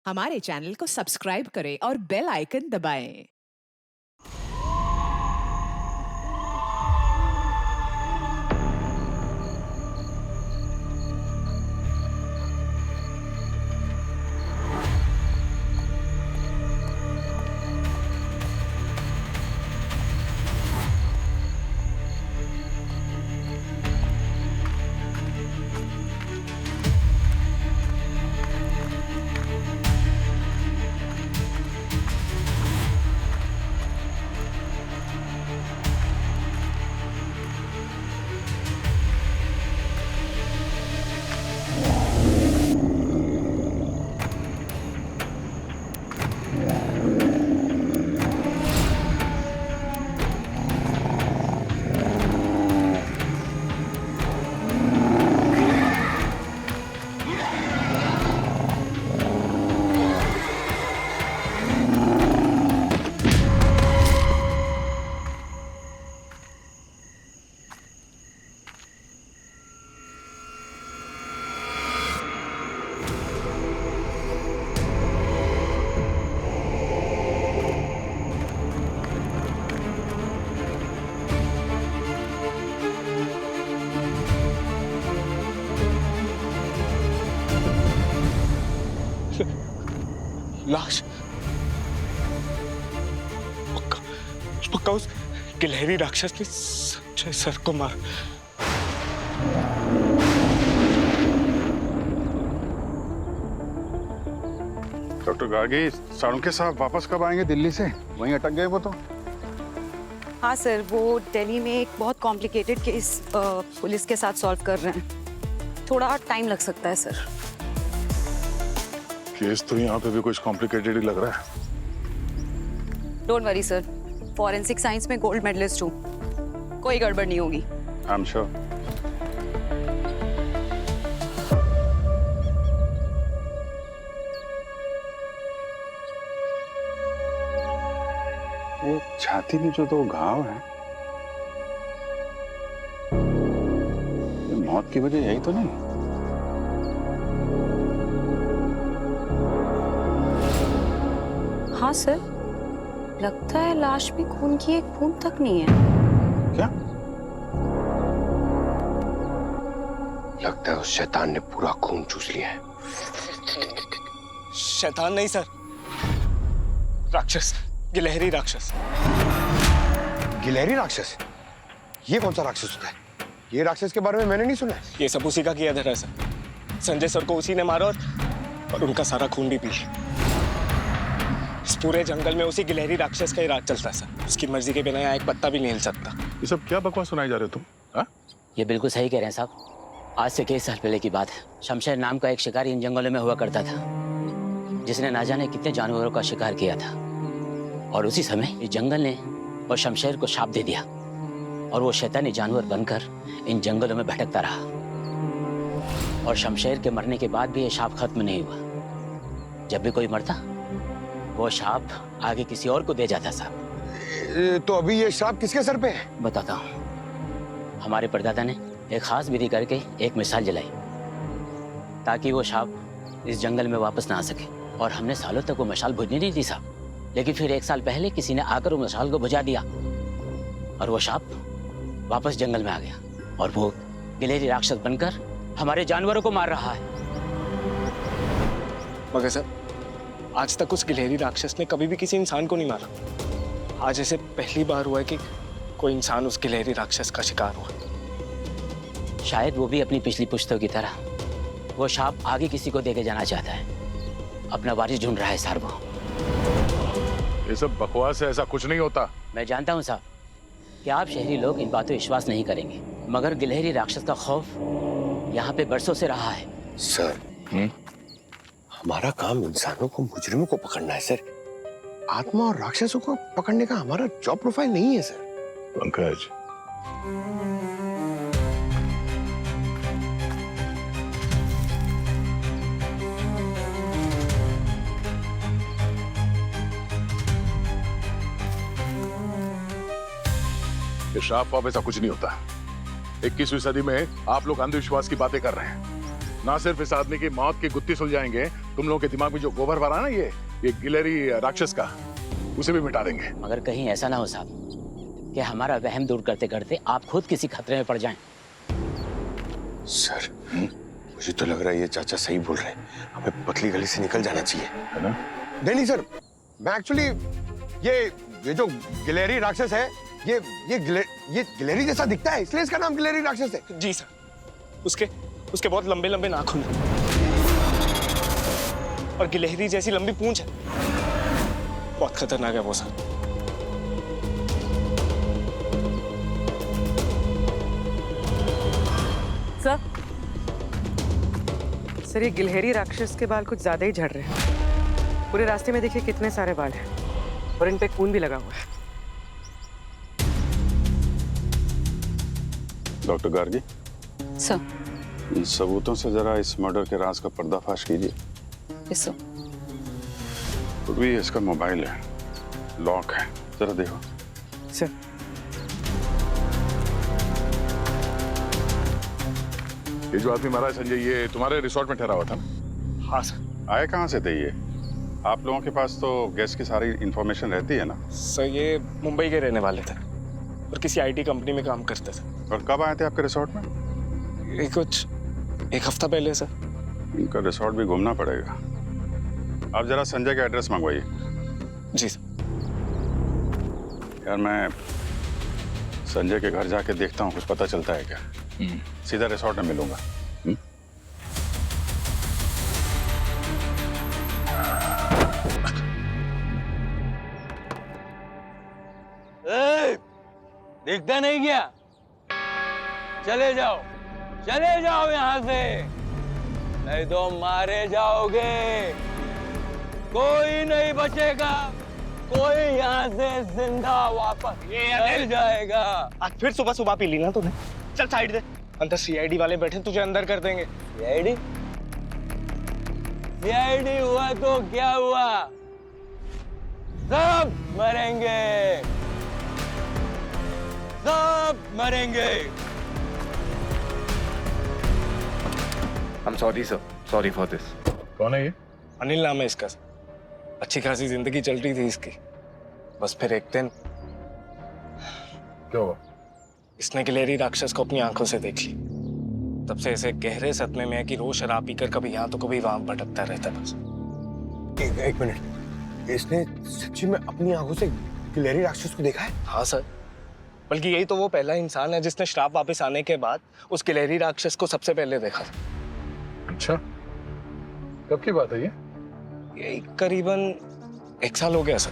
हमारे चैनल को सब्सक्राइब करें और बेल आइकन दबाएं। लाश पक्का पक्का उस गिलहरी राक्षस ने संजय सर को मार। डॉक्टर गार्गी, साळुंखे साहब वापस कब आएंगे दिल्ली से? वहीं अटक गए वो तो। हाँ सर, वो दिल्ली में एक बहुत कॉम्प्लिकेटेड केस पुलिस के साथ सॉल्व कर रहे हैं। थोड़ा टाइम लग सकता है सर। केस तो यहाँ पे भी कुछ कॉम्प्लिकेटेड ही लग रहा है। Don't worry sir, forensic science में गोल्ड मेडलिस्ट हूँ, कोई गड़बड़ नहीं होगी। I am sure. वो छाती में जो दो घाव हैं, ये मौत की वजह यही तो नहीं? हाँ सर, लगता है लाश में खून की एक बूंद तक नहीं है। क्या? लगता है उस शैतान ने पूरा खून चूस लिया है। शैतान नहीं सर, राक्षस, गिलहरी राक्षस। गिलहरी राक्षस? ये कौन सा राक्षस होता है? ये राक्षस के बारे में मैंने नहीं सुना है। ये सब उसी का किया धरा सर। संजय सर को उसी ने मारा और उनका सारा खून भी पी लिया। इस पूरे जंगल में उसी गिलहरी राक्षस का ही राज चलता है सर। उसकी मर्जी के बिना यहाँ एक पत्ता भी नहीं हिल सकता। ये सब क्या बकवास सुनाई जा रहे हो तुम? हाँ? ये बिल्कुल सही कह रहे हैं साहब। आज से कई साल पहले की बात है। शमशेर नाम का एक शिकारी इन जंगलों में हुआ करता था, जिसने ना जाने कितने जानवरों का शिकार किया था। और उसी समय इस जंगल ने और शमशेर को शाप दे दिया और वो शैतानी जानवर बनकर इन जंगलों में भटकता रहा। और शमशेर के मरने के बाद भी ये शाप खत्म नहीं हुआ। जब भी कोई मरता, वो शाप आगे किसी और को दे जाता साहब। तो अभी ये श्राप किसके सर पे है? बताता हूँ। हमारे परदादा ने एक खास विधि करके एक मिसाल जलाई ताकि वो शाप इस जंगल में वापस ना आ सके। और हमने सालों तक वो मशाल बुझने नहीं दी साहब। लेकिन फिर एक साल पहले किसी ने आकर वो मशाल को बुझा दिया और वो शाप वापस जंगल में आ गया। और वो गिलहरी राक्षस बनकर हमारे जानवरों को मार रहा है। मगर सर, आज तक उस गिलहरी राक्षस ने कभी भी किसी इंसान को नहीं मारा। आज ऐसे पहली बार हुआ है कि कोई इंसान उस गिलहरी राक्षस का शिकार हुआ। शायद वो भी अपनी पिछली पुश्तों की तरह वो शाप आगे किसी को देके जाना चाहता है। अपना वारिस ढूंढ रहा है सर वो। ये सब बकवास है, ऐसा कुछ नहीं होता। मैं जानता हूँ साहब कि आप शहरी लोग इन बातों विश्वास नहीं करेंगे, मगर गिलहरी राक्षस का खौफ यहाँ पे बरसों से रहा है। सर, हमारा काम इंसानों को, मुजरिमों को पकड़ना है सर। आत्मा और राक्षसों को पकड़ने का हमारा जॉब प्रोफाइल नहीं है सर। पंकज, ये श्राप वाप ऐसा कुछ नहीं होता। 21वीं सदी में आप लोग अंधविश्वास की बातें कर रहे हैं। ना सिर्फ इस आदमी की मौत की गुत्थी सुलझाएंगे, तुम लोगों के दिमाग में जो गोबर भरा ना ये गिलहरी राक्षस का, उसे भी मिटा देंगे। मगर कहीं ऐसा ना हो साहब कि हमारा वहम दूर करते करते आप खुद किसी खतरे में पड़ जाएं। सर मुझे तो लग रहा है ये चाचा सही बोल रहे हैं, हमें पतली गली से निकल जाना चाहिए, है ना? नहीं सर, मैं एक्चुअली ये जो गिलहरी राक्षस है, ये गिलहरी जैसा दिखता है, इसलिए इसका नाम गिलहरी राक्षस है। जी सर, उसके बहुत लंबे लंबे नाखून हैं और गिलहरी जैसी लंबी पूंछ है। बहुत खतरनाक है वो सर। सर ये गिलहरी राक्षस के बाल कुछ ज्यादा ही झड़ रहे हैं। पूरे रास्ते में देखिए कितने सारे बाल हैं और इन पे खून भी लगा हुआ है। Doctor Gargi, sir. इन सबूतों से जरा इस मर्डर के राज का पर्दाफाश कीजिए। Yes sir. पूर्वी इसका मोबाइल है, लॉक है, जरा देखो। सर ये जो आदमी मारा है संजय, ये तुम्हारे रिसोर्ट में ठहरा हुआ था ना? हाँ सर। आए कहाँ से थे ये? आप लोगों के पास तो गेस्ट की सारी इंफॉर्मेशन रहती है ना? सर ये मुंबई के रहने वाले थे और किसी आईटी कंपनी में काम करते थे। और कब आए थे आपके रिसोर्ट में? ये कुछ एक हफ्ता पहले सर। इनका रिसोर्ट भी घूमना पड़ेगा। आप जरा संजय का एड्रेस मंगवाइए। जी सर। यार मैं संजय के घर जाके देखता हूँ, कुछ पता चलता है क्या। सीधा रिसोर्ट में मिलूंगा। दिखता नहीं क्या? चले जाओ यहाँ से, नहीं तो मारे जाओगे। कोई नहीं बचेगा, कोई यहाँ से जिंदा वापस नहीं जाएगा। आज फिर सुबह सुबह पी ली ना तूने। चल साइड दे, अंदर सीआईडी वाले बैठे, तुझे अंदर कर देंगे। सीआईडी हुआ तो क्या हुआ, सब मरेंगे, सब मरेंगे। I'm sorry sir, sorry for this। कौन है ये? अनिल नाम है इसका। अच्छी खासी जिंदगी चल रही थी इसकी, बस फिर एक दिन क्या हुआ? इसने गिलहरी राक्षस को अपनी आंखों से देख ली। तब से ऐसे गहरे सदमे में है कि रोज शराब पीकर कभी यहाँ तो कभी वहां भटकता रहता बस। एक मिनट, इसने सच्ची में अपनी आंखों से गिलहरी राक्षस को देखा है? हाँ सर, बल्कि यही तो वो पहला इंसान है जिसने श्राप वापस आने के बाद उस गिलहरी राक्षस को सबसे पहले देखा था। अच्छा, कब की बात है ये? यही करीबन 1 साल हो गया सर।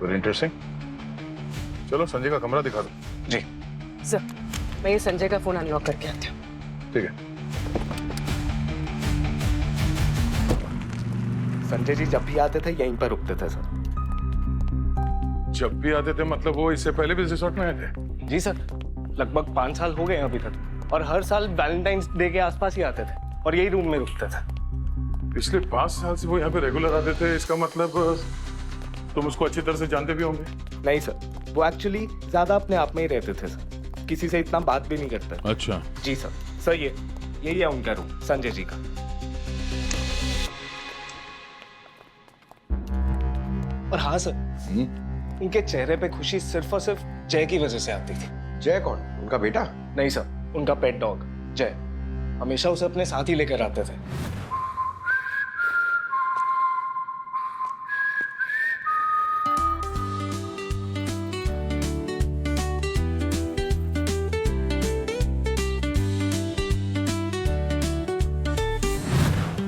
Very interesting. चलो संजय का कमरा दिखा दो। जी सर, मैं ये संजय का फोन अनलॉक करके आती हूँ। ठीक है। संजय जी जब भी आते थे यहीं पर रुकते थे सर। जब भी आते थे मतलब वो इससे पहले भी रिसोर्ट में आए थे? जी सर, लगभग 5 साल हो गए हैं अभी तक, और हर साल वैलेंटाइंस डे के आसपास ही आते थे और यही रूम में रुकते थे। पिछले 5 साल से वो यहाँ पे रेगुलर आते थे, इसका मतलब तुम उसको अच्छी तरह से जानते भी होंगे? नहीं सर, वो एक्चुअली ज्यादा अपने आप में ही रहते थे सर, किसी से इतना बात भी नहीं करते। अच्छा। जी सर, यही है उनका रूम, संजय जी का। और हाँ सर, उनके चेहरे पे खुशी सिर्फ और सिर्फ जय की वजह से आती थी। जय कौन? उनका बेटा? नहीं सर, उनका पेट डॉग जय हमेशा उसे अपने साथ ही लेकर आते थे।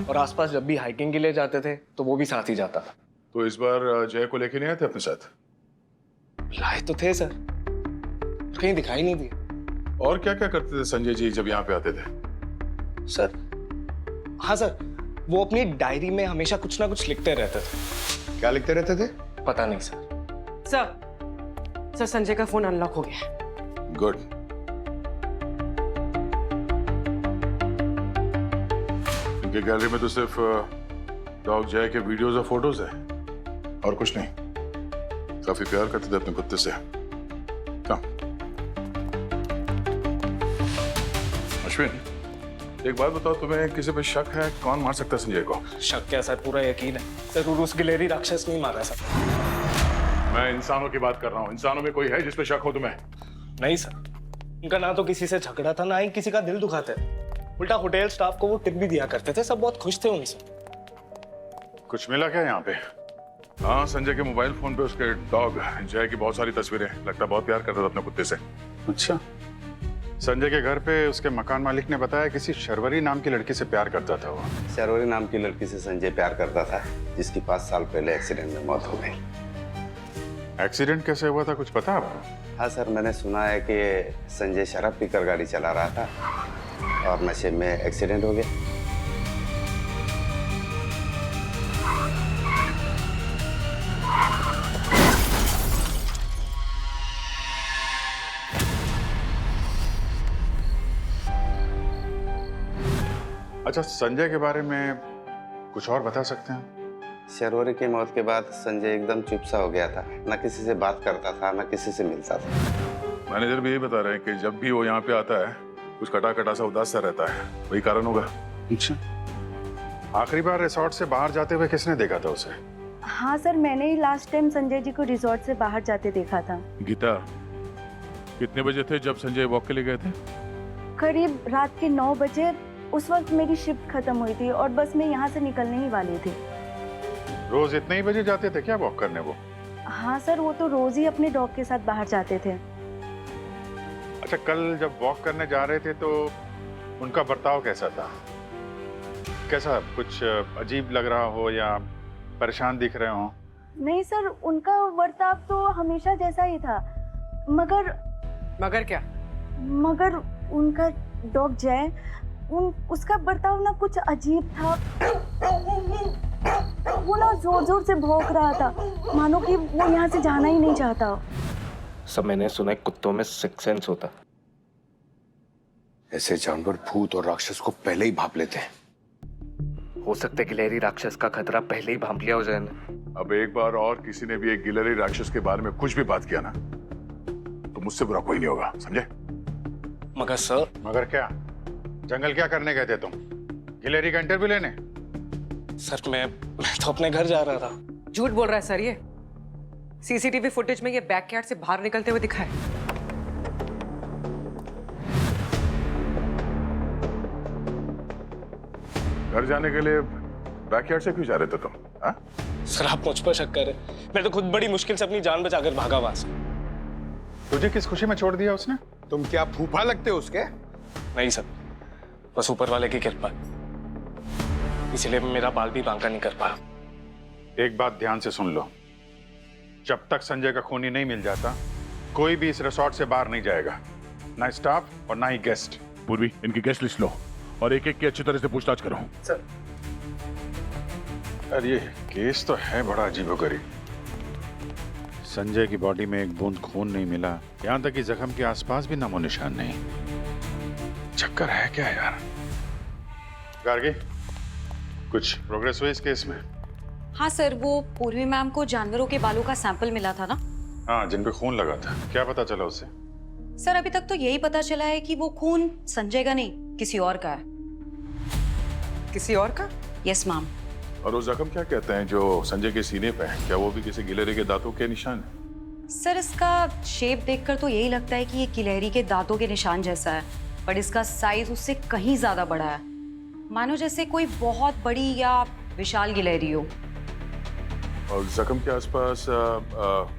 और आसपास जब भी हाइकिंग के लिए जाते थे तो वो भी साथ ही जाता था। तो इस बार जय को लेके नहीं आए थे अपने साथ? लाए तो थे सर, कहीं दिखाई नहीं दिए। और क्या क्या करते थे संजय जी जब यहाँ पे आते थे? सर, हाँ सर, वो अपनी डायरी में हमेशा कुछ ना कुछ लिखते रहते थे। क्या लिखते रहते थे? पता नहीं सर। सर संजय का फोन अनलॉक हो गया। गुड। इनके गैलरी में तो सिर्फ डॉग जय के वीडियोस और फोटोज है और कुछ नहीं। काफी प्यार करते थे अपने कुत्ते से। अश्विन, एक बात बताओ, तुम्हें किसी पे शक है? कौन मार सकता है संजय को? शक क्या सर, पूरा यकीन है। जरूर उस गिलहरी राक्षस ने ही मारा सर। मैं इंसानों की बात कर रहा हूँ। इंसानों में कोई है जिस पे शक हो तुम्हें? नहीं सर, उनका ना तो किसी से झगड़ा था, ना ही किसी का दिल दुखाते थे। उल्टा होटल स्टाफ को वो टिप भी दिया करते थे। सब बहुत खुश थे उनसे। कुछ मिला क्या यहाँ पे? हाँ, संजय के मोबाइल फोन पे उसके डॉग जय की बहुत सारी तस्वीरें। लगता बहुत प्यार करता था अपने कुत्ते से। अच्छा, संजय के घर पे उसके मकान मालिक ने बताया किसी शर्वरी नाम की लड़की से प्यार करता था वो। शर्वरी नाम की लड़की से संजय प्यार करता था, जिसकी 5 साल पहले एक्सीडेंट में मौत हो गई। एक्सीडेंट कैसे हुआ था, कुछ पता आपको? हाँ सर, मैंने सुना है कि संजय शराब पीकर गाड़ी चला रहा था और नशे में एक्सीडेंट हो गया। अच्छा, संजय के बारे में कुछ और बता सकते हैं? शर्वरी की मौत के बाद संजय एकदम चुप सा हो गया था। न किसी से बात करता था, न किसी से मिलता था। मैनेजर भी यही बता रहे हैं कि जब भी वो यहाँ पे आता है कुछ कटा कटा सा उदास सा रहता है। वही कारण होगा। अच्छा, आखिरी बार रिसोर्ट से बाहर जाते हुए किसने देखा था उसे? हाँ सर, मैंने ही लास्ट टाइम संजय जी को रिसोर्ट से बाहर जाते देखा था। गीता, कितने बजे थे जब संजय वॉक के लिए गए थे? करीब रात के 9 बजे। उस वक्त मेरी शिफ्ट खत्म हुई थी और बस मैं यहाँ से निकलने ही वाली थी। रोज इतने ही बजे जाते थे क्या वॉक करने वो? हाँ सर, वो तो रोज ही अपने डॉग के साथ बाहर जाते थे। अच्छा, कल जब वॉक करने जा रहे थे तो उनका बर्ताव कैसा था? कैसा, कुछ अजीब लग रहा हो या परेशान दिख रहे हो? नहीं सर, उनका बर्ताव तो हमेशा जैसा ही था। मगर क्या? मगर उनका डॉग जय, उसका बर्ताव ना कुछ अजीब था। वो ना जोर जोर से भौंक रहा था, मानो कि वो यहाँ से जाना ही नहीं चाहता। सब मैंने सुना है कुत्तों में सिक्स सेंस होता। ऐसे जानवर भूत और राक्षस को पहले ही भाप लेते हैं। हो सकता है गिलहरी राक्षस का खतरा पहले ही भांप लिया हो जैन। अब एक बार और किसी ने भी एक गिलहरी राक्षस के बारे में कुछ भी बात किया ना, तो मुझसे बुरा कोई नहीं होगा, समझे? मगर सर। मगर क्या? जंगल क्या करने गए थे तुम? गिलहरी का इंटरव्यू लेने? सर मैं तो अपने घर जा रहा था। झूठ बोल रहा है सर ये। सीसीटीवी फुटेज में ये बैकयार्ड से बाहर निकलते हुए दिखा है। घर जाने के लिए बैकयार्ड से क्यों जा रहे थे तुम? हाँ? सर आप मुझ पर शक कर रहे। मैं तो खुद बड़ी मुश्किल से अपनी जान बचाकर भागा वहां से। तुझे किस खुशी में छोड़ दिया उसने? तुम क्या फूफा लगते हो उसके? नहीं सर, बस ऊपर वाले की कृपा, इसलिए मेरा बाल भी बांका नहीं कर पाया। एक बात ध्यान से सुन लो, जब तक संजय का खूनी नहीं मिल जाता कोई भी इस रिसोर्ट से बाहर नहीं जाएगा, ना स्टाफ और ना ही गेस्ट। पूर्वी, इनकी गेस्ट लिस्ट लो और एक एक की अच्छी तरह से पूछताछ करो। सर। यार ये केस तो है बड़ा अजीबोगरीब। संजय की बॉडी में एक बूंद खून नहीं मिला, यहाँ तक कि जख्म के आसपास भी नामो निशान नहीं। चक्कर है क्या यार? गार्गी, कुछ प्रोग्रेस हुई इस केस में? हाँ सर, वो पूर्वी मैम को जानवरों के बालों का सैंपल मिला था ना? हाँ, जिन पे खून लगा था। क्या पता चला उससे? सर अभी तक तो यही पता चला है कि वो खून संजय का नहीं, किसी और का है। किसी और का? Yes ma'am. और वो जख्म क्या कहते हैं जो संजय के सीने पे है, क्या वो भी किसी गिलहरी के दांतों के निशान है? सर इसका शेप देखकर तो यही लगता है कि ये गिलहरी के दांतों के निशान जैसा है, पर इसका साइज उससे कहीं ज्यादा बड़ा है, मानो जैसे कोई बहुत बड़ी या विशाल गिलहरी हो। और जख्म के आसपास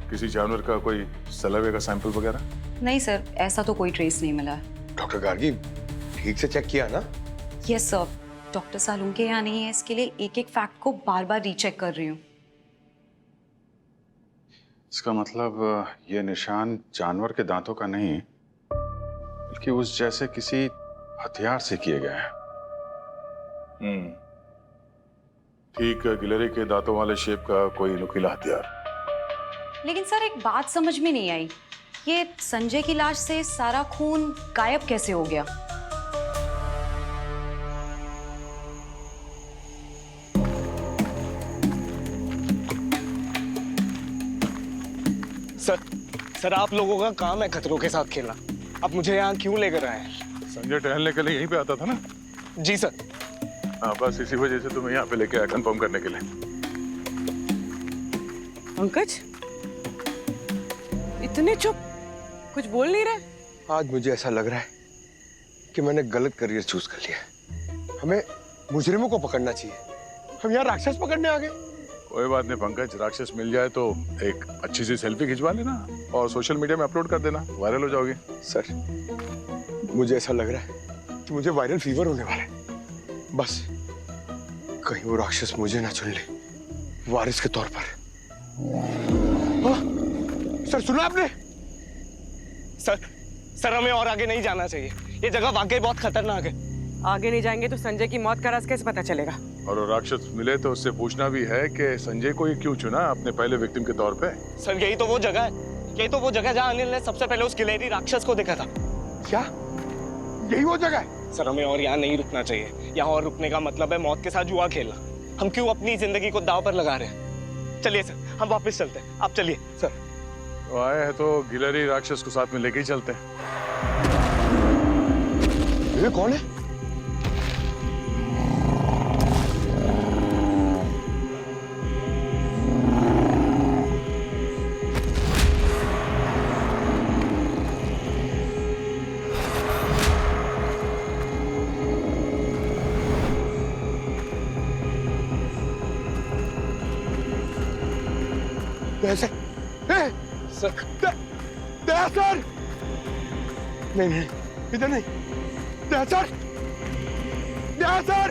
किसी जानवर का कोई सलावे का सैंपल वगैरह? नहीं सर, ऐसा तो कोई ट्रेस नहीं मिला। डॉक्टर गार्गी, ठीक से चेक किया ना? यस सर, डॉक्टर सालून के यहाँ नहीं है, इसके लिए एक एक फैक्ट को बार बार रीचेक कर रही हूँ। इसका मतलब ये निशान जानवर के दांतों का नहीं, बल्कि उस जैसे किसी हथियार से किए गए हैं। ठीक, गिलहरी के दांतों वाले शेप का कोई नुकीला हथियार। लेकिन सर एक बात समझ में नहीं आई, ये संजय की लाश से सारा खून गायब कैसे हो गया? सर आप लोगों का काम है खतरों के साथ खेलना। आप मुझे यहाँ क्यों लेकर आए? संजय टहलने के लिए यहीं पे आता था ना? जी सर। हाँ, बस इसी वजह से तुम्हें यहाँ पे लेके आया कंफर्म करने के लिए। पंकज, इतने चुप, कुछ बोल नहीं रहे? आज मुझे ऐसा लग रहा है कि मैंने गलत करियर चूज कर लिया। हमें मुजरिमों को पकड़ना चाहिए, हम यहाँ राक्षस पकड़ने आ गए। कोई बात नहीं पंकज, राक्षस मिल जाए तो एक अच्छी सी सेल्फी खिंचवा लेना और सोशल मीडिया में अपलोड कर देना, वायरल हो जाओगे। सर, मुझे ऐसा लग रहा है कि मुझे वायरल फीवर होने वाला है। बस कहीं वो राक्षस मुझे ना चुन ले वारिस के तौर पर। सर सुना आपने? सर हमें और आगे नहीं जाना चाहिए, ये जगह वाकई बहुत खतरनाक है। आगे नहीं जाएंगे तो संजय की मौत का राज कैसे पता चलेगा? और वो राक्षस मिले तो उससे पूछना भी है कि संजय को ये क्यों चुना अपने पहले विक्टिम के तौर पे। सर यही तो वो जगह है, यही तो वो जगह जहाँ अनिल ने सबसे पहले उस गिलहरी राक्षस को देखा था। क्या यही वो जगह है? सर हमें और यहाँ नहीं रुकना चाहिए, यहाँ और रुकने का मतलब है मौत के साथ जुआ खेलना। हम क्यों अपनी जिंदगी को दांव पर लगा रहे हैं? चलिए सर, हम वापस चलते हैं, आप चलिए। सर तो आए हैं तो गिलहरी राक्षस को साथ में लेके ही चलते हैं। ये कौन है? सर, सर नहीं नहीं इधर नहीं, सर सर सर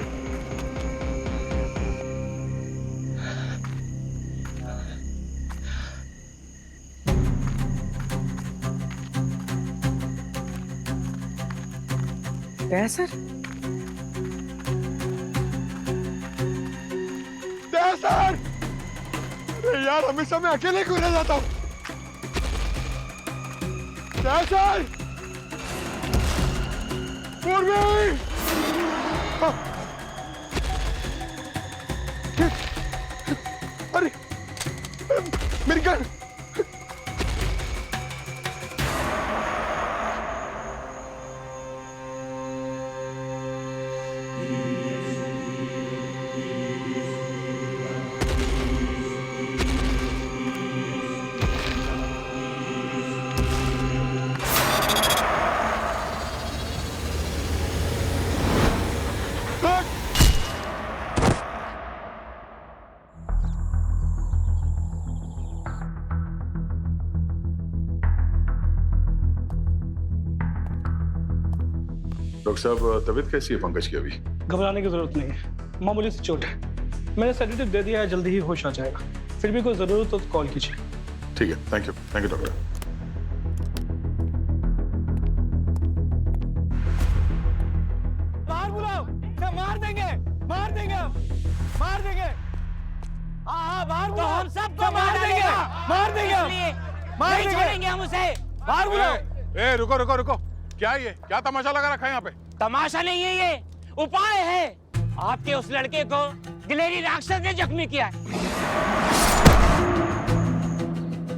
सर, अरे यार हमेशा मैं अकेले क्यों रह जाता हूँ? सर अरे मेरी गन। डॉक्टर साहब, तबीयत कैसी है पंकज की अभी? घबराने की जरूरत नहीं है, मामूली सी चोट है। मैंने सेडेटिव दे दिया है, जल्दी ही होश आ जाएगा। फिर भी कोई जरूरत हो तो कॉल कीजिए। ठीक है, थैंक यू डॉक्टर। बाहर बुलाओ, मार देंगे हाँ बाहर बुलाओ, हम सबको मार देंगे हम उसे। बाहर बुलाओ। रुको, क्या तमाशा लगा रखा है यहाँ पे? तमाशा नहीं है, ये उपाय है। आपके उस लड़के को गिलहरी राक्षस ने जख्मी किया है।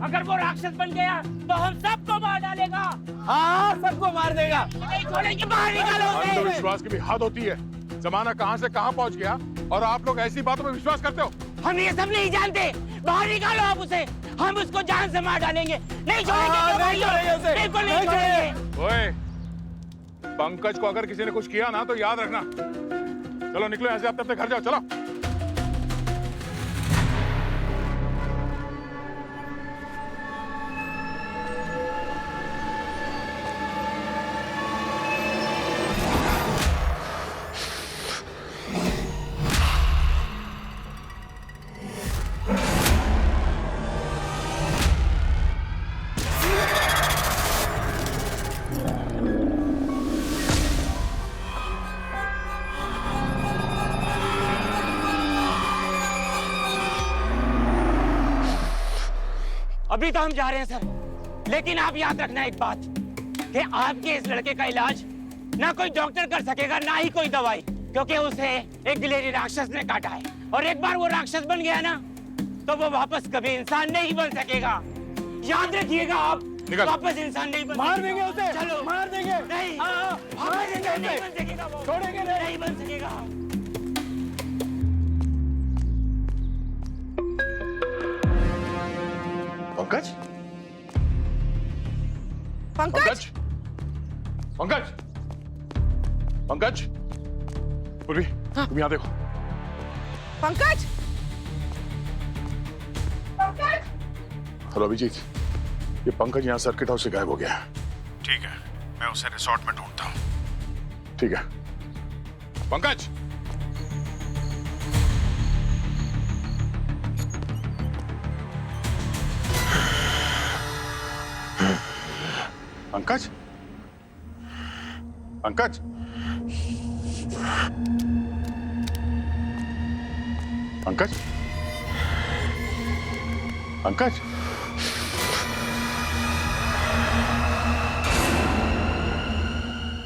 अगर वो राक्षस बन गया तो हम सबको मार डालेगा। हाँ सबको मार देगा। नहीं छोड़ेंगे, बाहर निकालो उसे। अंधविश्वास की भी हद होती है। जमाना कहाँ से कहाँ पहुँच गया और आप लोग ऐसी बातों में विश्वास करते हो? हम ये सब नहीं जानते। बाहर निकालो आप उसे, हम उसको जान से मार डालेंगे। नहीं छोड़ेंगे, बिल्कुल नहीं छोड़ेंगे। ओए, पंकज को अगर किसी ने कुछ किया ना तो याद रखना। चलो निकलो यहाँ से, आप अपने घर जाओ, चलो। अभी तो हम जा रहे हैं सर, लेकिन आप याद रखना एक बात कि आपके इस लड़के का इलाज ना कोई डॉक्टर कर सकेगा, ना ही कोई दवाई, क्योंकि उसे एक गिलहरी राक्षस ने काटा है। और एक बार वो राक्षस बन गया ना तो वो वापस कभी इंसान नहीं बन सकेगा। याद रखिएगा आप। निकल। वापस इंसान नहीं बन मार सकेगा। देंगे उसे, चलो मार देंगे। नहीं हाँ, मार देंगे नहीं उसे। बन सकेगा वो। छोड़ेंगे नहीं। नहीं बन सकेगा। पंकज पंकज, पंकज पंकज पूर्वी तुम यहाँ देखो। पंकज, हेलो अभिजीत, ये पंकज यहाँ सर्किट हाउस से गायब हो गया है। ठीक है, मैं उसे रिसोर्ट में ढूंढता हूँ। ठीक है पंकज, पंकज, पंकज, पंकज, पंकज,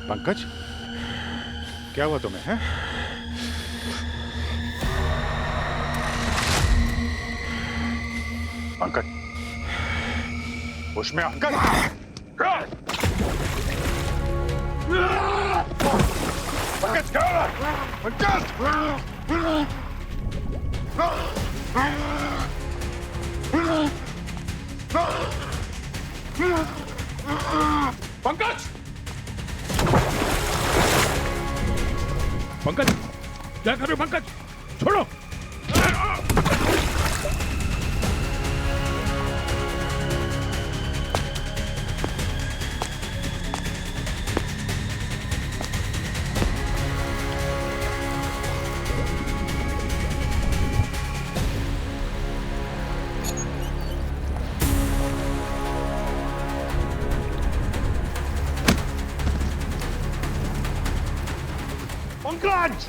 पंकज, क्या हुआ तुम्हें है? पंकज, उसमें अंकल। पंकज क्या? पंकज, पंकज क्या कर रहे हो? पंकज छोड़ो। पंकज,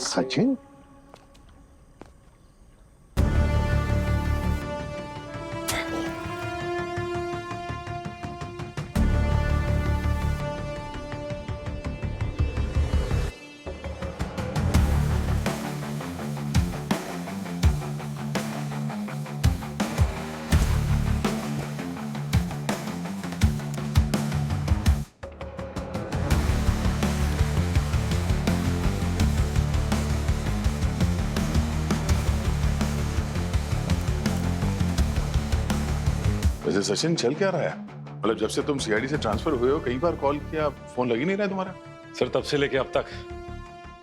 सचिन, वैसे सचिन चल क्या रहा है? मतलब जब से तुम सीआईडी से ट्रांसफर हुए हो कई बार कॉल किया, फोन लग ही नहीं रहा है तुम्हारा। सर तब से लेके अब तक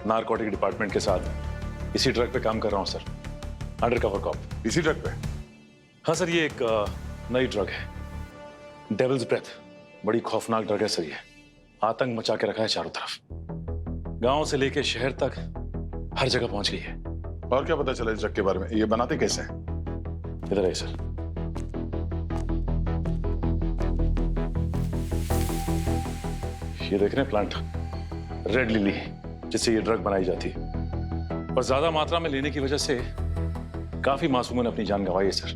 नारकोटिक डिपार्टमेंट के साथ इसी ड्रग पे काम कर रहा हूँ सर, अंडर कवर कॉप। इसी ड्रग पे? हाँ सर, ये एक नई ड्रग है, डेविल्स ब्रेथ। बड़ी खौफनाक ड्रग है सर, ये आतंक मचा के रखा है चारों तरफ, गांव से लेके शहर तक हर जगह पहुंच गई है। और क्या पता चला इस ड्रग के बारे में? ये बनाते कैसे हैं? इधर है सर। ये देख रहे हैं प्लांट, रेड लिली, जिससे ये ड्रग बनाई जाती है, और ज्यादा मात्रा में लेने की वजह से काफी मासूमों ने अपनी जान गंवाई है सर।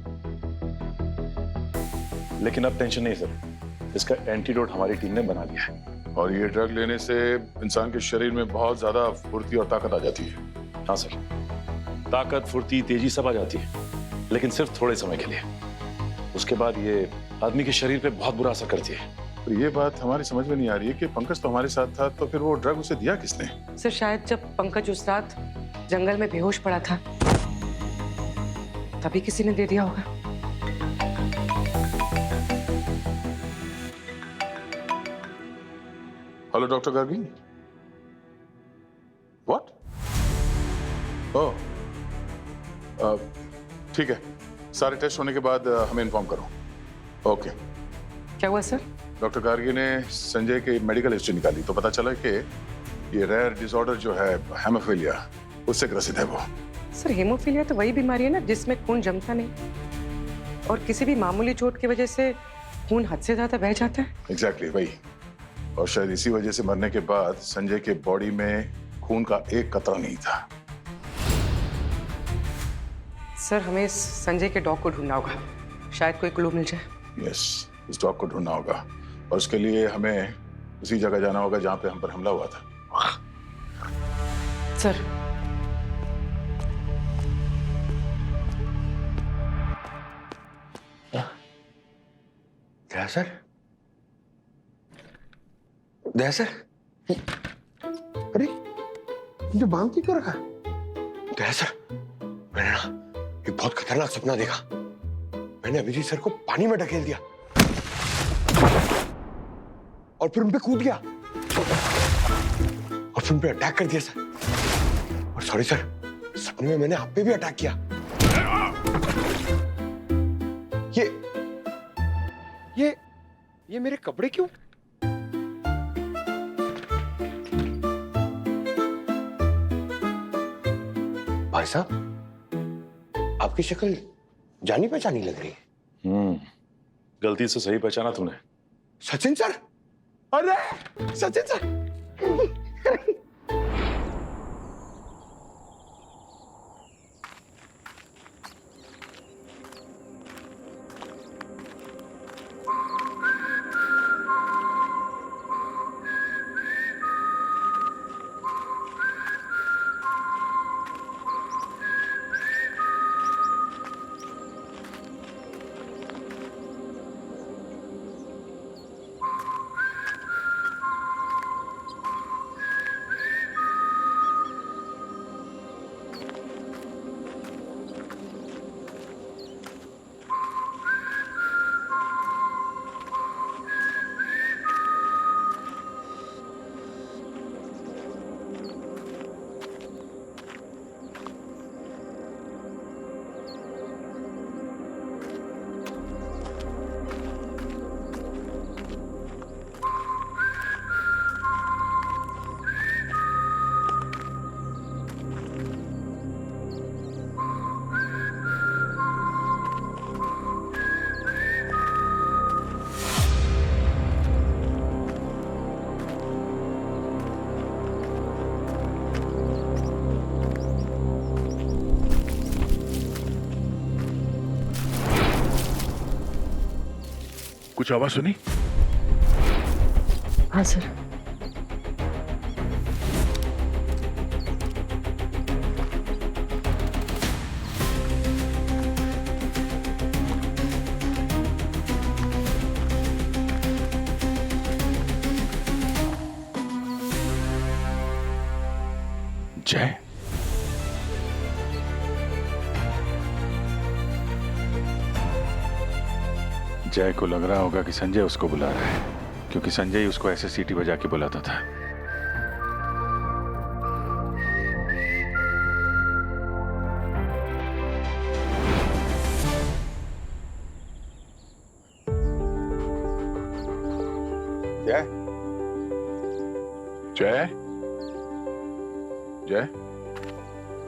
लेकिन अब टेंशन नहीं सर, इसका एंटीडोट हमारी टीम ने बना लिया है। और ये ड्रग लेने से इंसान के शरीर में बहुत ज्यादा फुर्ती और ताकत आ जाती है। हाँ सर, ताकत, फुर्ती, तेजी सब आ जाती है, लेकिन सिर्फ थोड़े समय के लिए। उसके बाद ये आदमी के शरीर पे बहुत बुरा असर करती है। तो ये बात हमारी समझ में नहीं आ रही है कि पंकज तो हमारे साथ था, तो फिर वो ड्रग उसे दिया किसने? सर शायद जब पंकज उस रात जंगल में बेहोश पड़ा था तभी किसी ने दे दिया होगा। Hello doctor Gargi. व्हाट? ओह, ठीक है, सारे टेस्ट होने के बाद हमें इन्फॉर्म करो। ओके। क्या हुआ सर? डॉक्टर गार्गी ने संजय की मेडिकल हिस्ट्री निकाली तो पता चला कि ये रेयर डिसऑर्डर जो है हेमोफीलिया, उससे ग्रसित है वो। सर हेमोफीलिया तो वही बीमारी है ना जिसमें खून जमता नहीं और किसी भी मामूली चोट की वजह से खून हद से ज्यादा बह जाता है। एग्जैक्टली वही। और शायद इसी वजह से मरने के बाद संजय के बॉडी में खून का एक कतरा नहीं था। सर हमें संजय के डॉग को ढूंढना होगा, शायद कोई क्लू मिल जाए। यस, इस डॉग को ढूंढना होगा और उसके लिए हमें उसी जगह जाना होगा जहां पे हम पर हमला हुआ था। सर दया सर, दया सर, अरे मुझे बांध के क्यों रखा? दया सर, मैंने ना एक बहुत खतरनाक सपना देखा। मैंने अभिजीत सर को पानी में ढकेल दिया और फिर उन पे कूद गया और फिर उन पे अटैक कर दिया सर। और सॉरी सर, सपने में मैंने आप पे भी अटैक किया। ये मेरे कपड़े क्यों? भाई साहब, आपकी शक्ल जानी पहचानी लग रही है। गलती से सही पहचाना तूने। सचिन सर, अरे सचिन सर। कुछ आवाज सुनी? हाँ सर। जय, जय को लग रहा होगा कि संजय उसको बुला रहा है, क्योंकि संजय ही उसको ऐसे सीटी बजा के बुलाता था। जय, जय, जय,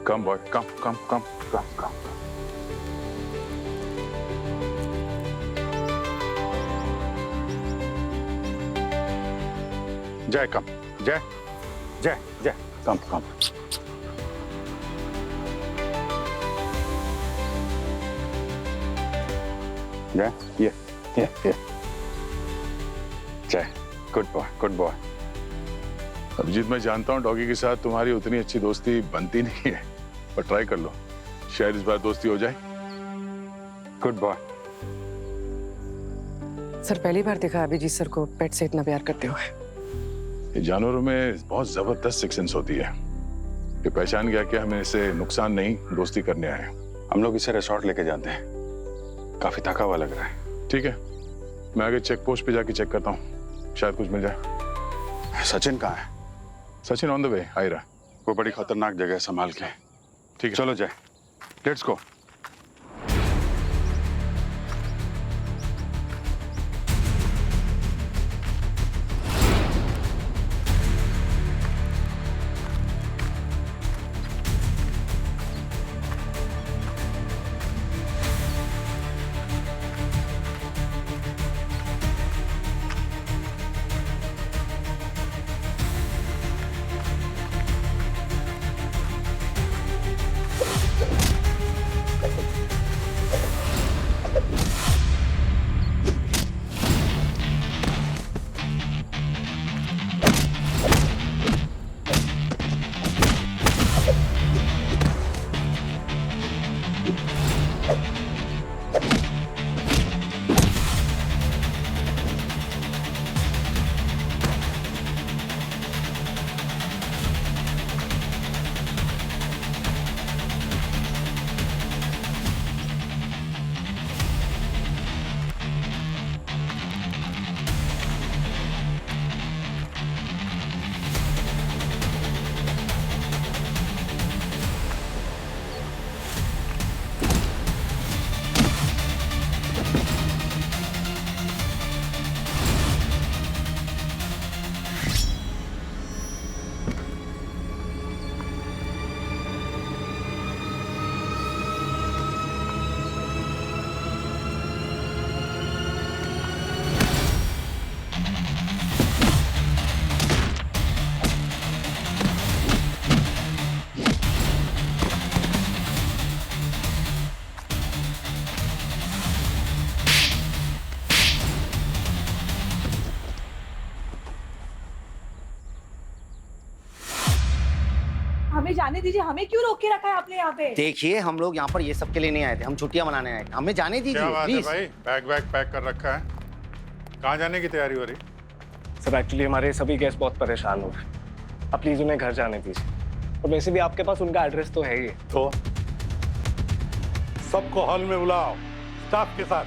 कम बॉय, कम कम कम कम कम। जय कम, जय जय जय, कम कम। जय, ये Jay, good boy, good boy. Abhijeet, मैं जानता हूँ डॉगी के साथ तुम्हारी उतनी अच्छी दोस्ती बनती नहीं है, पर ट्राई कर लो, शायद इस बार दोस्ती हो जाए। Good boy. सर पहली बार देखा अभिजीत सर को पेट से इतना प्यार करते हुए। ये जानवरों में बहुत जबरदस्त सिक्स सेंस होती है। ये पहचान गया कि हमें इसे नुकसान नहीं, दोस्ती करने आए हैं। हम लोग इसे रिसोर्ट लेके जाते हैं। काफी थका हुआ लग रहा है। ठीक है, मैं आगे चेक पोस्ट पे जाके चेक करता हूँ, शायद कुछ मिल जाए। सचिन कहाँ है? सचिन ऑन द वे, आ रहा। वो बड़ी खतरनाक जगह है, संभाल के। ठीक है, चलो जय, लेट्स गो। हमें जाने दीजिए, हमें क्यों रोक के रखा है आपने यहाँ पे? देखिए, हम लोग यहाँ पर ये सब के लिए नहीं आए थे, हम छुट्टियां मनाने आए थे, हमें जाने दीजिए क्या बात है प्लीज। भाई, बैग वैग पैक कर रखा है? कहाँ जाने की तैयारी हो रही? सर एक्चुअली हमारे सभी गेस्ट बहुत परेशान हो रहे हैं, आप प्लीज उन्हें घर जाने दीजिए। और वैसे भी आपके पास उनका एड्रेस तो है ही। तो सबको हॉल में बुलाओ, स्टाफ के साथ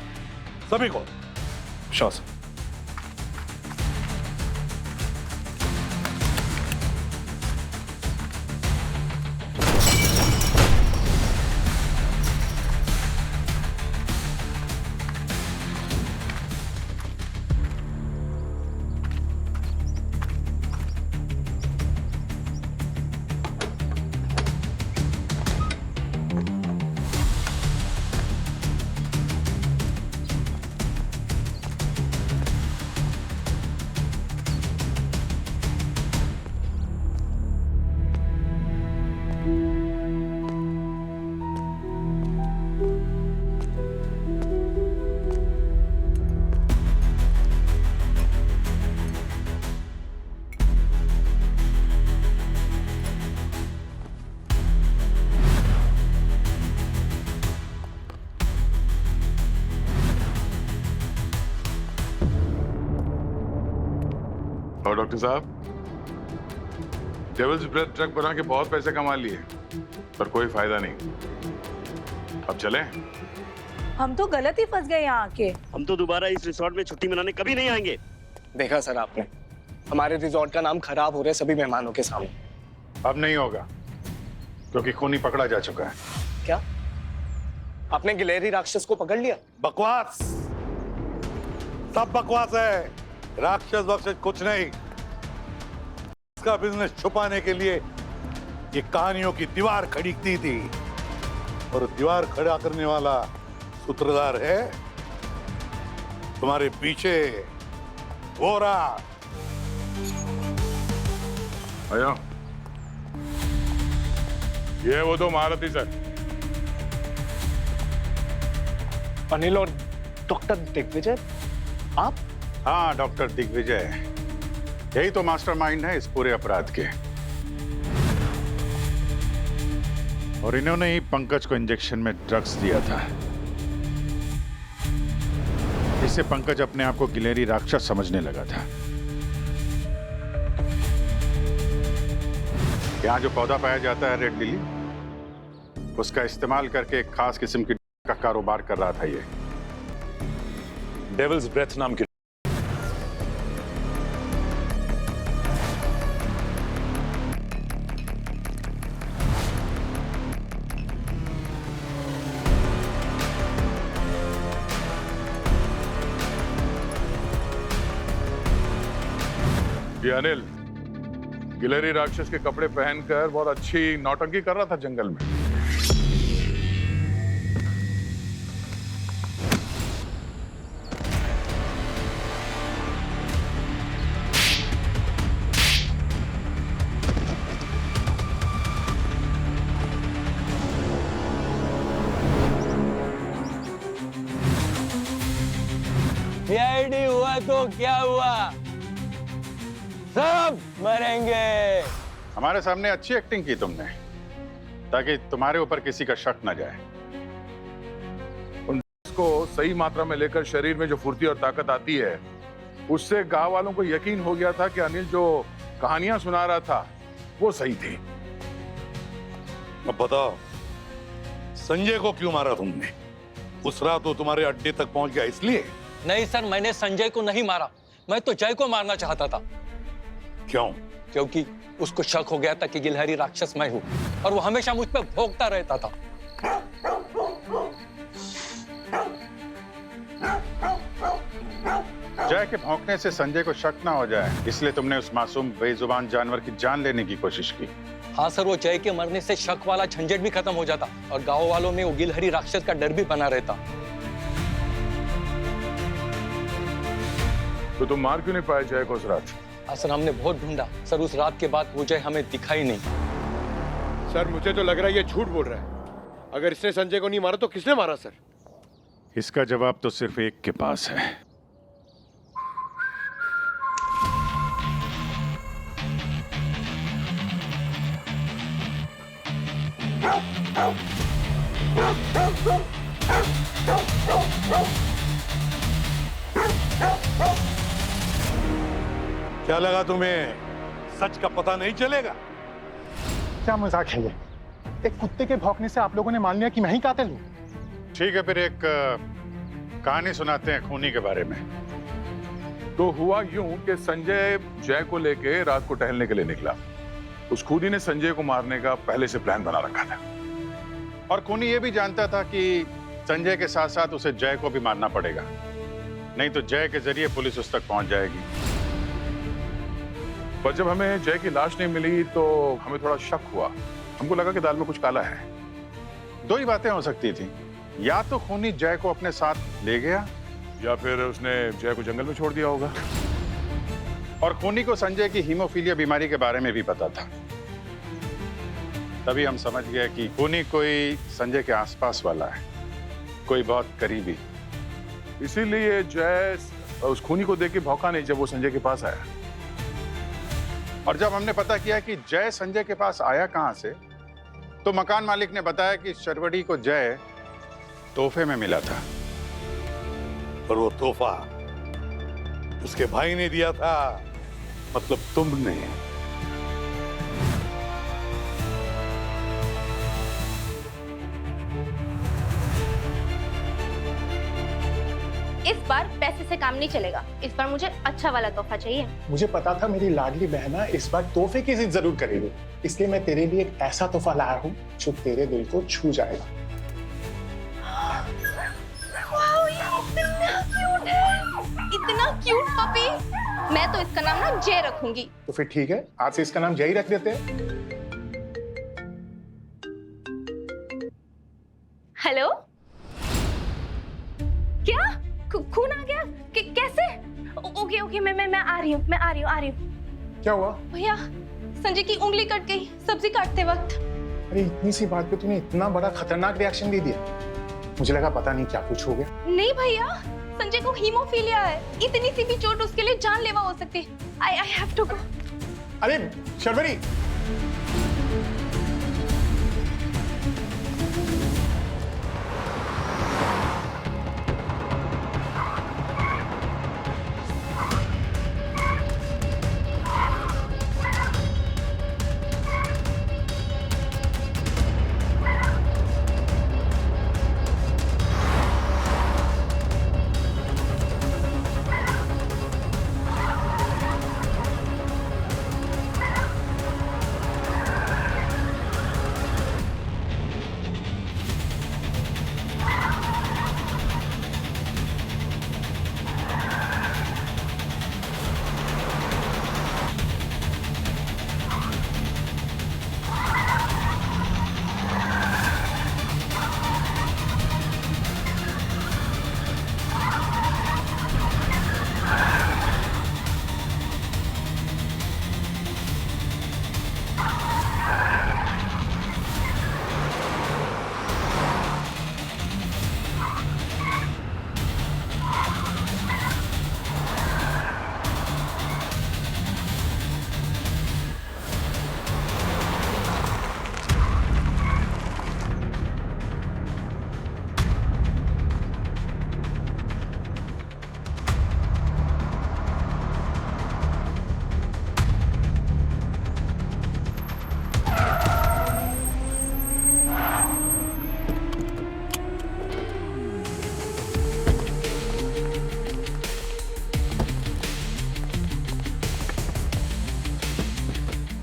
सभी को। Sure sir. और डॉक्टर साहब, डेविल्स ब्रेथ ड्रग बना के बहुत पैसे कमा लिए, पर कोई फायदा नहीं। अब चलें? हम तो गलत ही फंस गए यहाँ आके। हम तो दोबारा इस रिसोर्ट में छुट्टी मनाने कभी नहीं आएंगे। देखा सर आपने, हमारे रिजॉर्ट का नाम खराब हो रहा है सभी मेहमानों के सामने। अब नहीं होगा, क्योंकि खूनी पकड़ा जा चुका है। क्या आपने गिलहरी राक्षस को पकड़ लिया? बकवास, सब बकवास है। राक्षस बक्षस कुछ नहीं। इसका बिजनेस छुपाने के लिए ये कहानियों की दीवार खड़ी की थी, और दीवार खड़ा करने वाला सूत्रधार है तुम्हारे पीछे वो रहा। आया, ये वो दो महारथी सर, अनिल और डॉक्टर दिग्विजय। आप? हाँ, डॉक्टर दिग्विजय, यही तो मास्टरमाइंड है इस पूरे अपराध के। और इन्होंने ही पंकज को इंजेक्शन में ड्रग्स दिया था। इससे पंकज अपने आप को गिलहरी राक्षस समझने लगा था। यहाँ जो पौधा पाया जाता है रेड लिली, उसका इस्तेमाल करके एक खास किस्म की का कारोबार कर रहा था ये। डेविल्स ब्रेथ नाम की। ये अनिल गिलहरी राक्षस के कपड़े पहनकर बहुत अच्छी नौटंकी कर रहा था जंगल में। सीआईडी हुआ तो क्या हुआ, सब मरेंगे। हमारे सामने अच्छी एक्टिंग की तुमने, ताकि तुम्हारे ऊपर किसी का शक न जाए। को सही मात्रा में लेकर शरीर में जो फुर्ती और ताकत आती है, उससे गांव वालों को यकीन हो गया था कि अनिल जो कहानियां सुना रहा था वो सही थी। अब बताओ, संजय को क्यों मारा तुमने? उस रात वो तुम्हारे अड्डे तक पहुंच गया इसलिए? नहीं सर, मैंने संजय को नहीं मारा, मैं तो जय को मारना चाहता था। क्यों? क्योंकि उसको शक हो गया था कि गिलहरी राक्षस मैं हूं, और वो हमेशा मुझ पर भौंकता रहता था। जय के भौंकने से संजय को शक ना हो जाए, इसलिए तुमने उस मासूम बेजुबान जानवर की जान लेने की कोशिश की। हाँ सर, वो जय के मरने से शक वाला झंझट भी खत्म हो जाता, और गांव वालों में वो गिलहरी राक्षस का डर भी बना रहता। तो तुम मार क्यों नहीं पाए जय को उस रात? हाँ सर, हमने बहुत ढूंढा सर, उस रात के बाद वो जय हमें दिखाई नहीं। सर मुझे तो लग रहा है ये झूठ बोल रहा है। अगर इसने संजय को नहीं मारा तो किसने मारा सर? इसका जवाब तो सिर्फ एक के पास है। क्या लगा तुम्हें सच का पता नहीं चलेगा? क्या मजाक है ये? एक कुत्ते के भौंकने से आप लोगों ने मान लिया कि मैं ही कातिल हूँ। ठीक है, फिर एक कहानी सुनाते हैं खूनी के बारे में। तो हुआ यूं कि संजय जय को लेके रात को टहलने के लिए निकला। उस खूनी ने संजय को मारने का पहले से प्लान बना रखा था और खूनी ये भी जानता था कि संजय के साथ साथ उसे जय को भी मारना पड़ेगा, नहीं तो जय के जरिए पुलिस उस तक पहुंच जाएगी। पर जब हमें जय की लाश नहीं मिली तो हमें थोड़ा शक हुआ। हमको लगा कि दाल में कुछ काला है। दो ही बातें हो सकती थी, या तो खूनी जय को अपने साथ ले गया या फिर उसने जय को जंगल में छोड़ दिया होगा। और खूनी को संजय की हीमोफीलिया बीमारी के बारे में भी पता था। तभी हम समझ गए कि खूनी कोई संजय के आसपास वाला है, कोई बहुत करीबी। इसीलिए जय उस खूनी को देख के भौंका नहीं जब वो संजय के पास आया। और जब हमने पता किया कि जय संजय के पास आया कहां से, तो मकान मालिक ने बताया कि शर्वड़ी को जय तोहफे में मिला था। और वो तोहफा उसके भाई ने दिया था, मतलब तुमने। इस बार पैसे से काम नहीं चलेगा। इस बार मुझे अच्छा वाला तोहफा चाहिए। मुझे पता था मेरी लाडली बहना इस बार तोहफे की जिद जरूर करेगी, इसलिए मैं तेरे लिए एक ऐसा तोहफा लाया हूँ जो तेरे दिल को छू जाएगा। वाओ, ये इतना क्यूट है, इतना क्यूट पपी। मैं तो इसका नाम ना जय रखूंगी। तो फिर ठीक है, आज से इसका नाम जय ही रख देते हैं। हेलो, क्या खून आ गया? कैसे? ओके ओके, मैं आ रही हूँ। क्या हुआ? भैया, संजय की उंगली कट गई सब्जी काटते वक्त। अरे इतनी सी बात पे तूने इतना बड़ा खतरनाक रिएक्शन दे दिया। मुझे लगा पता नहीं क्या कुछ हो गया। नहीं भैया, संजय को हीमोफीलिया है। इतनी सी भी चोट उसके लिए जानलेवा हो सकती है। I have to go. अरे शर्वरी,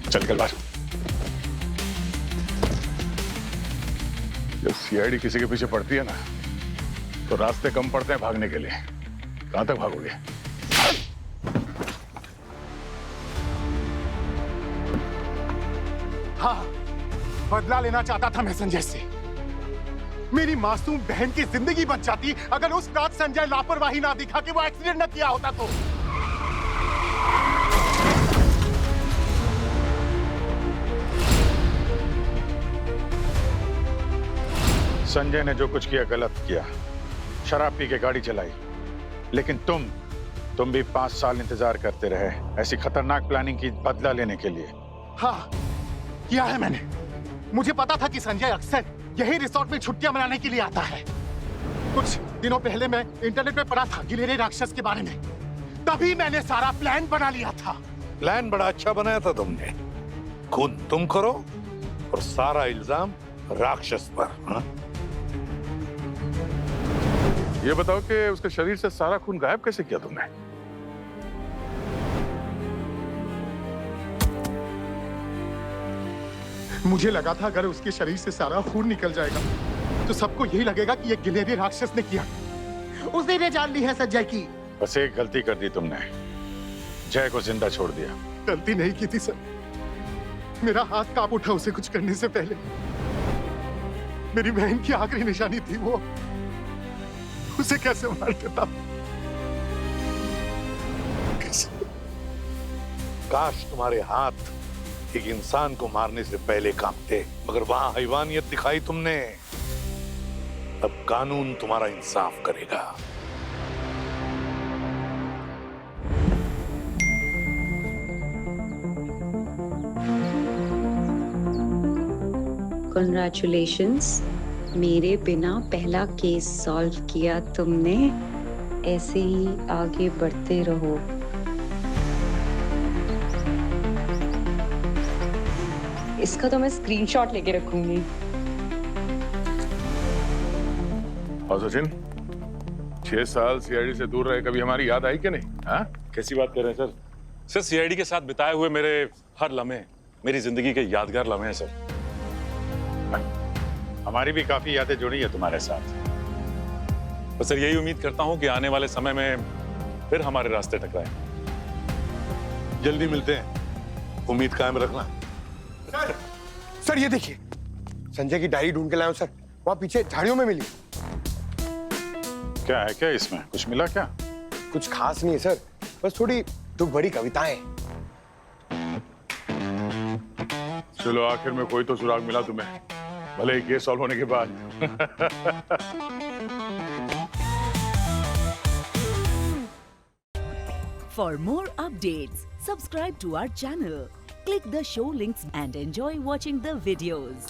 चल निकल बाहर। जब सीआईडी किसी के पीछे पड़ती है ना, तो रास्ते कम पड़ते हैं भागने के लिए। कहां तक भागोगे? हाँ, बदला लेना चाहता था मैं संजय से। मेरी मासूम बहन की जिंदगी बच जाती अगर उस रात संजय लापरवाही ना दिखा कि वो एक्सीडेंट न किया होता तो। संजय ने जो कुछ किया गलत किया, शराब पी के गाड़ी चलाई, लेकिन तुम भी 5 साल इंतजार करते रहे ऐसी खतरनाक प्लानिंग की बदला लेने के लिए। हाँ, किया है मैंने। मुझे पता था कि संजय अक्सर यही रिसोर्ट में छुट्टियां मनाने के लिए आता है। कुछ दिनों पहले मैं इंटरनेट पे पढ़ा था गिलहरी राक्षस के बारे में, तभी मैंने सारा प्लान बना लिया था। प्लान बड़ा अच्छा बनाया था तुमने। खून तुम करो और सारा इल्जाम राक्षस पर। हाँ? ये बताओ कि उसके शरीर से सारा खून गायब कैसे किया तुमने? मुझे लगा था अगर उसके शरीर से सारा खून निकल जाएगा तो सबको यही लगेगा कि ये गिलहरी राक्षस ने किया। उसने ये जान ली है संजय की। बस एक गलती कर दी तुमने, जय को जिंदा छोड़ दिया। गलती नहीं की थी सर, मेरा हाथ कांप उठा उसे कुछ करने से पहले। मेरी बहन की आखिरी निशानी थी वो, उसे कैसे मार देता। काश तुम्हारे हाथ एक इंसान को मारने से पहले कांपते, मगर वहां हैवानियत दिखाई तुमने। अब कानून तुम्हारा इंसाफ करेगा। Congratulations, मेरे बिना पहला केस सॉल्व किया तुमने। ऐसे ही आगे बढ़ते रहो। इसका तो मैं स्क्रीनशॉट लेके रखूंगी। और सचिन, 6 साल सीआईडी से दूर रहे, कभी हमारी याद आई कि नहीं? हाँ? कैसी बात कर रहे हैं सर? सर सीआईडी के साथ बिताए हुए मेरे हर लम्हे मेरी जिंदगी के यादगार लम्हे हैं सर। हमारी भी काफी यादें जुड़ी है तुम्हारे साथ। बस सर यही उम्मीद करता हूं कि आने वाले समय में फिर हमारे रास्ते टकराएं। जल्दी मिलते हैं, उम्मीद कायम रखना। सर ये देखिए, संजय की डायरी ढूंढ के लाया हूं सर, वहां पीछे झाड़ियों में मिली। क्या है क्या इसमें? कुछ मिला क्या? कुछ खास नहीं है सर, बस थोड़ी दुख भरी कविताएं। चलो आखिर में कोई तो सुराग मिला तुम्हें, भले ही केस सॉल्व होने के बाद। For more updates, subscribe to our channel, click the show links and enjoy watching the videos.